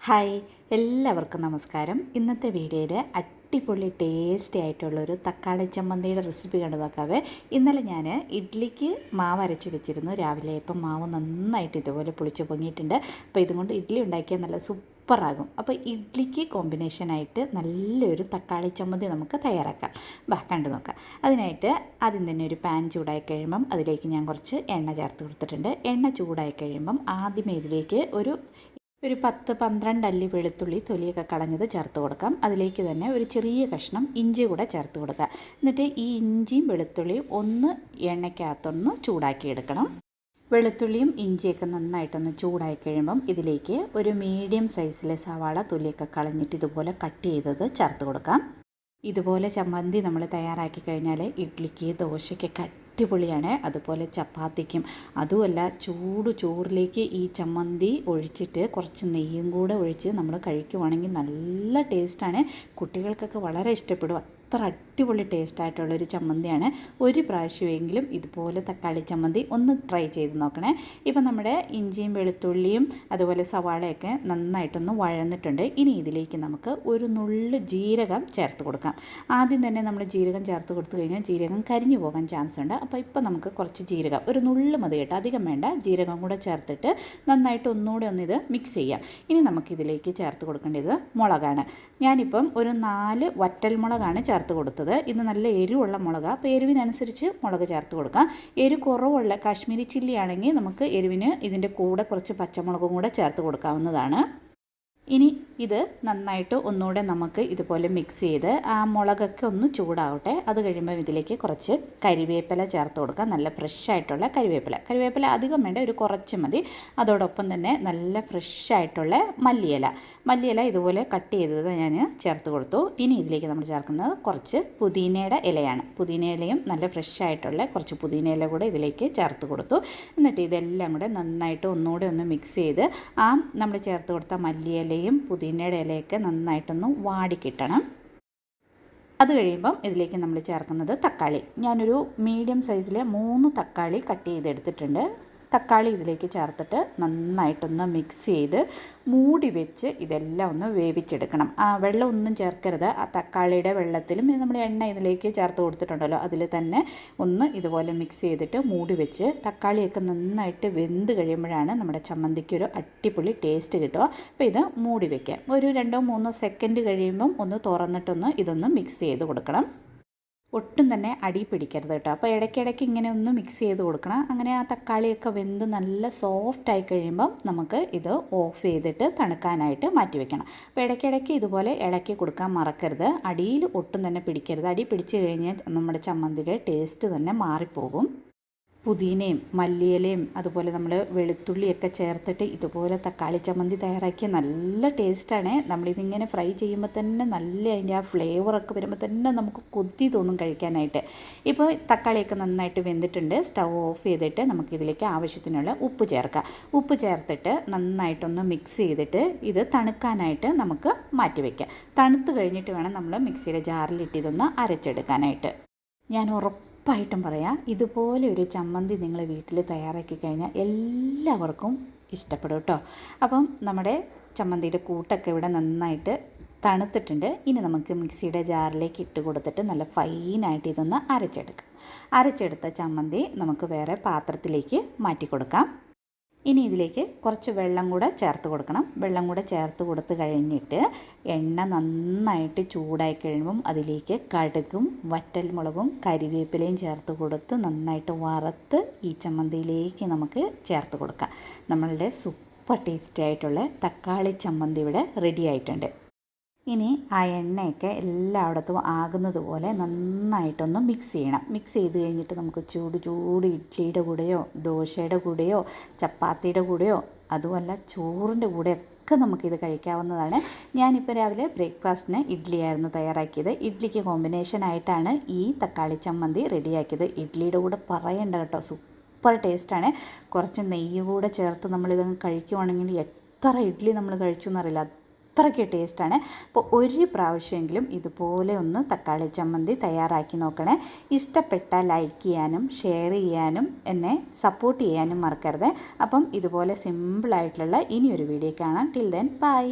Hi, എല്ലാവർക്കും നമസ്കാരം. ഇന്നത്തെ വീഡിയോയിൽ അടിപൊളി ടേസ്റ്റി ആയിട്ടുള്ളൊരു തക്കാളി ചമ്മന്തിയുടെ റെസിപ്പി കണ്ടു നോക്കാവേ. ഇന്നലെ ഞാൻ ഇഡ്ഡലിക്ക് മാവ് അരച്ച് വെച്ചിരുന്നു രാവിലെ. ഇപ്പം മാവ് നന്നായിട്ട് ഇതുപോലെ പുളിച്ച് പൊങ്ങിയിട്ടുണ്ട്. അപ്പോൾ ഇതുകൊണ്ട് ഇഡ്ഡലി ഉണ്ടാക്കിയാൽ നല്ല സൂപ്പറാകും. അപ്പോൾ ഇഡ്ഡലിക്ക് കോമ്പിനേഷനായിട്ട് നല്ലൊരു തക്കാളി ചമ്മന്തി നമുക്ക് തയ്യാറാക്കാം. കണ്ടു നോക്കാം. അതിനായിട്ട് ആദ്യം തന്നെ ഒരു പാൻ ചൂടായി കഴിയുമ്പം അതിലേക്ക് ഞാൻ കുറച്ച് എണ്ണ ചേർത്ത് കൊടുത്തിട്ടുണ്ട്. എണ്ണ ചൂടായി കഴിയുമ്പം ആദ്യമേ ഇതിലേക്ക് ഒരു 10-12 അല്ലി വെളുത്തുള്ളി തൊലിയൊക്കെ കളഞ്ഞത് ചേർത്ത് കൊടുക്കാം. അതിലേക്ക് തന്നെ ഒരു ചെറിയ കഷ്ണം ഇഞ്ചി കൂടെ ചേർത്ത് കൊടുക്കുക. എന്നിട്ട് ഈ ഇഞ്ചിയും വെളുത്തുള്ളിയും ഒന്ന് എണ്ണയ്ക്കകത്തൊന്ന് ചൂടാക്കി എടുക്കണം. വെളുത്തുള്ളിയും ഇഞ്ചിയൊക്കെ നന്നായിട്ടൊന്ന് ചൂടായി കഴിയുമ്പം ഇതിലേക്ക് ഒരു മീഡിയം സൈസിലെ സവാള തൊലിയൊക്കെ കളഞ്ഞിട്ട് ഇതുപോലെ കട്ട് ചെയ്തത് ചേർത്ത് കൊടുക്കാം. ഇതുപോലെ ചമ്മന്തി നമ്മൾ തയ്യാറാക്കി കഴിഞ്ഞാൽ ഇഡ്ഡലിക്ക് ദോശയ്ക്കൊക്കെ അടിപൊളിയാണ്. അതുപോലെ ചപ്പാത്തിക്കും. അതുമല്ല, ചൂട് ചോറിലേക്ക് ഈ ചമ്മന്തി ഒഴിച്ചിട്ട് കുറച്ച് നെയ്യും കൂടെ ഒഴിച്ച് നമ്മൾ കഴിക്കുവാണെങ്കിൽ നല്ല ടേസ്റ്റാണ്. കുട്ടികൾക്കൊക്കെ വളരെ ഇഷ്ടപ്പെടും. അത്ര അടിപൊളി ടേസ്റ്റായിട്ടുള്ളൊരു ചമ്മന്തിയാണ്. ഒരു പ്രാവശ്യമെങ്കിലും ഇതുപോലെ തക്കാളി ചമ്മന്തി ഒന്ന് ട്രൈ ചെയ്ത് നോക്കണേ. ഇപ്പം നമ്മുടെ ഇഞ്ചിയും വെളുത്തുള്ളിയും അതുപോലെ സവാളയൊക്കെ നന്നായിട്ടൊന്ന് വഴന്നിട്ടുണ്ട്. ഇനി ഇതിലേക്ക് നമുക്ക് ഒരു നുള്ള് ജീരകം ചേർത്ത് കൊടുക്കാം. ആദ്യം തന്നെ നമ്മൾ ജീരകം ചേർത്ത് കൊടുത്തു കഴിഞ്ഞാൽ ജീരകം കരിഞ്ഞു പോകാൻ ചാൻസ് ഉണ്ട്. അപ്പോൾ ഇപ്പം നമുക്ക് കുറച്ച് ജീരകം, ഒരു നുള്ള് മതി കേട്ടോ, അധികം വേണ്ട, ജീരകം കൂടെ ചേർത്തിട്ട് നന്നായിട്ട് ഒന്നുകൂടെ ഇത് മിക്സ് ചെയ്യാം. ഇനി നമുക്കിതിലേക്ക് ചേർത്ത് കൊടുക്കേണ്ടത് മുളകാണ്. ഞാനിപ്പം ഒരു 4 വറ്റൽ മുളകാണ് ചേർത്ത് കൊടുത്തത്. ഇത് നല്ല എരിവുള്ള മുളക്. അപ്പോൾ എരിവിനനുസരിച്ച് മുളക് ചേർത്ത് കൊടുക്കാം. എരിവ് കുറവുള്ള കാശ്മീരി ചില്ലി ആണെങ്കിൽ നമുക്ക് എരിവിന് ഇതിൻ്റെ കൂടെ കുറച്ച് പച്ചമുളകും കൂടെ ചേർത്ത് കൊടുക്കാവുന്നതാണ്. ഇനി ഇത് നന്നായിട്ട് ഒന്നുകൂടെ നമുക്ക് ഇതുപോലെ മിക്സ് ചെയ്ത് ആ മുളകൊക്കെ ഒന്ന് ചൂടാവട്ടെ. അത് കഴിയുമ്പോൾ ഇതിലേക്ക് കുറച്ച് കരിവേപ്പില ചേർത്ത് കൊടുക്കാം. നല്ല ഫ്രഷ് ആയിട്ടുള്ള കരിവേപ്പില അധികം വേണ്ട, ഒരു കുറച്ച് മതി. അതോടൊപ്പം തന്നെ നല്ല ഫ്രഷ് ആയിട്ടുള്ള മല്ലിയില ഇതുപോലെ കട്ട് ചെയ്തത് ഞാൻ ചേർത്ത് കൊടുത്തു. ഇനി ഇതിലേക്ക് നമ്മൾ ചേർക്കുന്നത് കുറച്ച് പുതിനയുടെ ഇലയാണ്. പുതിന ഇലയും നല്ല ഫ്രഷ് ആയിട്ടുള്ള കുറച്ച് പുതിന ഇല കൂടെ ഇതിലേക്ക് ചേർത്ത് കൊടുത്തു. എന്നിട്ട് ഇതെല്ലാം കൂടെ നന്നായിട്ട് ഒന്നുകൂടെ ഒന്ന് മിക്സ് ചെയ്ത് ആ നമ്മൾ ചേർത്ത് കൊടുത്ത മല്ലിയിലയും പുതിനയുടെ ഇലയൊക്കെ നന്നായിട്ടൊന്ന് വാടിക്കിട്ടണം. അത് കഴിയുമ്പം ഇതിലേക്ക് നമ്മൾ ചേർക്കുന്നത് തക്കാളി. ഞാനൊരു മീഡിയം സൈസിലെ 3 തക്കാളി കട്ട് ചെയ്തെടുത്തിട്ടുണ്ട്. തക്കാളി ഇതിലേക്ക് ചേർത്തിട്ട് നന്നായിട്ടൊന്ന് മിക്സ് ചെയ്ത് മൂടി വെച്ച് ഇതെല്ലാം ഒന്ന് വേവിച്ചെടുക്കണം. വെള്ളം ഒന്നും ചേർക്കരുത്. ആ തക്കാളിയുടെ വെള്ളത്തിലും നമ്മൾ എണ്ണ ഇതിലേക്ക് ചേർത്ത് കൊടുത്തിട്ടുണ്ടല്ലോ, അതിൽ തന്നെ ഒന്ന് ഇതുപോലെ മിക്സ് ചെയ്തിട്ട് മൂടി വെച്ച് തക്കാളിയൊക്കെ നന്നായിട്ട് വെന്ത് കഴിയുമ്പോഴാണ് നമ്മുടെ ചമ്മന്തിക്ക് ഒരു അടിപൊളി ടേസ്റ്റ് കിട്ടുക. അപ്പോൾ ഇത് മൂടി വയ്ക്കാം. ഒരു 2-3 സെക്കൻഡ് കഴിയുമ്പം ഒന്ന് തുറന്നിട്ടൊന്ന് ഇതൊന്ന് മിക്സ് ചെയ്ത് കൊടുക്കണം. ഒട്ടും തന്നെ അടി പിടിക്കരുത് കേട്ടോ. അപ്പോൾ ഇടയ്ക്കിടയ്ക്ക് ഇങ്ങനെ ഒന്ന് മിക്സ് ചെയ്ത് കൊടുക്കണം. അങ്ങനെ ആ തക്കാളിയൊക്കെ വെന്ത് നല്ല സോഫ്റ്റായി കഴിയുമ്പം നമുക്ക് ഇത് ഓഫ് ചെയ്തിട്ട് തണുക്കാനായിട്ട് മാറ്റി വെക്കണം. അപ്പോൾ ഇടയ്ക്കിടയ്ക്ക് ഇതുപോലെ ഇളക്കി കൊടുക്കാൻ മറക്കരുത്. അടിയിൽ ഒട്ടും തന്നെ പിടിക്കരുത്. അടി പിടിച്ച് കഴിഞ്ഞാൽ നമ്മുടെ ചമ്മന്തിയുടെ ടേസ്റ്റ് തന്നെ മാറിപ്പോകും. പുതിനയും മല്ലിയിലയും അതുപോലെ നമ്മൾ വെളുത്തുള്ളിയൊക്കെ ചേർത്തിട്ട് ഇതുപോലെ തക്കാളി ചമ്മന്തി തയ്യാറാക്കിയ നല്ല ടേസ്റ്റാണ്. നമ്മളിതിങ്ങനെ ഫ്രൈ ചെയ്യുമ്പോൾ തന്നെ നല്ല അതിൻ്റെ ആ ഫ്ലേവറൊക്കെ വരുമ്പോൾ തന്നെ നമുക്ക് കൊതി തോന്നും കഴിക്കാനായിട്ട്. ഇപ്പോൾ തക്കാളിയൊക്കെ നന്നായിട്ട് വെന്തിട്ടുണ്ട്. സ്റ്റൗ ഓഫ് ചെയ്തിട്ട് നമുക്കിതിലേക്ക് ആവശ്യത്തിനുള്ള ഉപ്പ് ചേർക്കാം. ഉപ്പ് ചേർത്തിട്ട് നന്നായിട്ടൊന്ന് മിക്സ് ചെയ്തിട്ട് ഇത് തണുക്കാനായിട്ട് നമുക്ക് മാറ്റി വയ്ക്കാം. തണുത്ത് കഴിഞ്ഞിട്ട് വേണം നമ്മൾ മിക്സിയുടെ ജാറിലിട്ട് ഇതൊന്ന് അരച്ചെടുക്കാനായിട്ട്. ഞാൻ ഉറപ്പായിട്ടും പറയാം, ഇതുപോലെ ഒരു ചമ്മന്തി നിങ്ങൾ വീട്ടിൽ തയ്യാറാക്കി കഴിഞ്ഞാൽ എല്ലാവർക്കും ഇഷ്ടപ്പെടും കേട്ടോ. അപ്പം നമ്മുടെ ചമ്മന്തിയുടെ കൂട്ടൊക്കെ ഇവിടെ നന്നായിട്ട് തണുത്തിട്ടുണ്ട്. ഇനി നമുക്ക് മിക്സിയുടെ ജാറിലേക്ക് ഇട്ട് കൊടുത്തിട്ട് നല്ല ഫൈനായിട്ട് ഇതൊന്ന് അരച്ചെടുത്ത ചമ്മന്തി നമുക്ക് വേറെ പാത്രത്തിലേക്ക് മാറ്റി കൊടുക്കാം. ഇനി ഇതിലേക്ക് കുറച്ച് വെള്ളം കൂടെ ചേർത്ത് കൊടുക്കണം. വെള്ളം കൂടെ ചേർത്ത് കൊടുത്ത് കഴിഞ്ഞിട്ട് എണ്ണ നന്നായിട്ട് ചൂടായി കഴിയുമ്പം അതിലേക്ക് കടുകും വറ്റൽമുളകും കരിവേപ്പിലയും ചേർത്ത് കൊടുത്ത് നന്നായിട്ട് വറുത്ത് ഈ ചമ്മന്തിയിലേക്ക് നമുക്ക് ചേർത്ത് കൊടുക്കാം. നമ്മളുടെ സൂപ്പർ ടേസ്റ്റി ആയിട്ടുള്ള തക്കാളി ചമ്മന്തി ഇവിടെ റെഡി ആയിട്ടുണ്ട്. ഇനി ആ എണ്ണയൊക്കെ എല്ലായിടത്തും ആകുന്നത് പോലെ നന്നായിട്ടൊന്ന് മിക്സ് ചെയ്യണം. മിക്സ് ചെയ്ത് കഴിഞ്ഞിട്ട് നമുക്ക് ചൂട് ഇഡ്ഡലിയുടെ കൂടെയോ ദോശയുടെ കൂടെയോ ചപ്പാത്തിയുടെ കൂടെയോ അതുമല്ല ചോറിൻ്റെ കൂടെയൊക്കെ നമുക്കിത് കഴിക്കാവുന്നതാണ്. ഞാനിപ്പോൾ രാവിലെ ബ്രേക്ക്ഫാസ്റ്റിന് ഇഡ്ഡലിയായിരുന്നു തയ്യാറാക്കിയത്. ഇഡ്ഡലിക്ക് കോമ്പിനേഷനായിട്ടാണ് ഈ തക്കാളി ചമ്മന്തി റെഡിയാക്കിയത്. ഇഡ്ഡലിയുടെ കൂടെ പറയണ്ട കേട്ടോ, സൂപ്പർ ടേസ്റ്റാണ്. കുറച്ച് നെയ്യ് കൂടെ ചേർത്ത് നമ്മളിതങ്ങ് കഴിക്കുവാണെങ്കിൽ എത്ര ഇഡ്ഡലി നമ്മൾ കഴിച്ചു എന്നറിയില്ല, അത്രയ്ക്ക് ടേസ്റ്റാണ്. അപ്പോൾ ഒരു പ്രാവശ്യമെങ്കിലും ഇതുപോലെ ഒന്ന് തക്കാളി ചമ്മന്തി തയ്യാറാക്കി നോക്കണേ. ഇഷ്ടപ്പെട്ടാൽ ലൈക്ക് ചെയ്യാനും ഷെയർ ചെയ്യാനും എന്നെ സപ്പോർട്ട് ചെയ്യാനും മറക്കരുത്. അപ്പം ഇതുപോലെ സിമ്പിളായിട്ടുള്ള ഇനിയൊരു വീഡിയോ കാണാം. Till then bye.